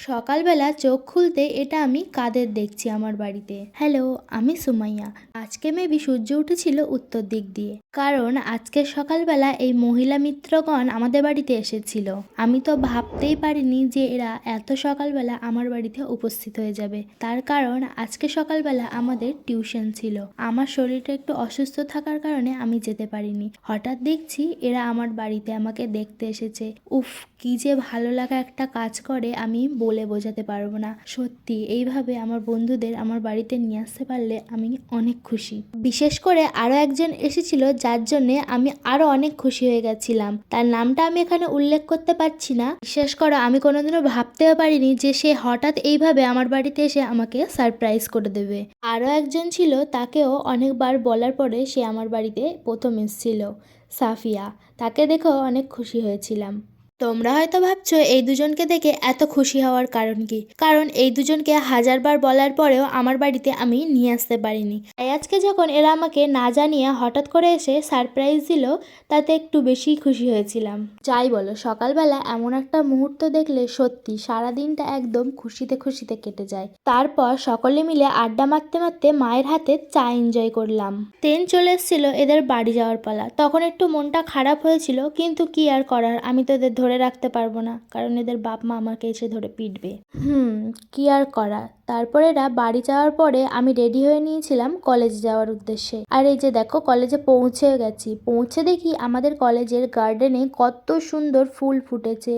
সকালবেলা চোখ খুলতে এটা আমি কাদের দেখছি আমার বাড়িতে। হ্যালো, আমি সুমাইয়া। আজকে মেবি সূর্য উঠেছিল উত্তর দিক দিয়ে, কারণ আজকে সকালবেলা এই মহিলা মিত্রগণ আমাদের বাড়িতে এসেছিল। আমি তো ভাবতেই পারিনি যে এরা এত সকালবেলা আমার বাড়িতে উপস্থিত হয়ে যাবে। তার কারণ আজকে সকালবেলা আমাদের টিউশন ছিল। আমার শরীরটা একটু অসুস্থ থাকার কারণে আমি যেতে পারিনি। হঠাৎ দেখছি এরা আমার বাড়িতে আমাকে দেখতে এসেছে। উফ, কি যে ভালো লাগা একটা কাজ করে আমি বলে বোঝাতে পারবো না। সত্যি এইভাবে আমার বন্ধুদের আমার বাড়িতে নিয়ে আসতে পারলে আমি অনেক খুশি। বিশেষ করে আরো একজন এসেছিল যার জন্যে আমি আরো অনেক খুশি হয়ে গেছিলাম। তার নামটা আমি এখানে উল্লেখ করতে পারছি না। বিশ্বাস করো, আমি কোনোদিনও ভাবতেও পারিনি যে সে হঠাৎ এইভাবে আমার বাড়িতে এসে আমাকে সারপ্রাইজ করে দেবে। আরো একজন ছিল, তাকেও অনেকবার বলার পরে সে আমার বাড়িতে প্রথম এসেছিল, সাফিয়া। তাকে দেখেও অনেক খুশি হয়েছিলাম। তোমরা হয়তো ভাবছো এই দুজনকে দেখে এত খুশি হওয়ার কারণ কি। কারণ এই দুজনকে হাজারবার বলার পরেও আমার বাড়িতে আমি নিয়ে আসতে পারিনি। তাই আজকে যখন এরা আমাকে না জানিয়ে হঠাৎ করে এসে সারপ্রাইজ দিল, তাতে একটু বেশি খুশি হয়েছিলাম। যাই বলো, সকালবেলা এমন একটা মুহূর্ত দেখলে সত্যি সারা দিনটা একদম খুশিতে খুশিতে কেটে যায়। তারপর সকলে মিলে আড্ডা মারতে মারতে মায়ের হাতে চা এনজয় করলাম। ট্রেন চলে এসেছিল এদের বাড়ি যাওয়ার পালা। তখন একটু মনটা খারাপ হয়েছিল, কিন্তু কি আর করার, আমি তো এদের ধরে রাখতে পারবো না, কারণ এদের বাপ মা আমাকে এসে ধরে পিটবে। কি আর করা। তারপর এরা বাড়ি যাওয়ার পরে আমি রেডি হয়ে নিয়েছিলাম কলেজে যাওয়ার উদ্দেশ্যে। আর এই যে দেখো, কলেজে পৌঁছে গেছি। পৌঁছে দেখি আমাদের কলেজের গার্ডেনে কত সুন্দর ফুল ফুটেছে।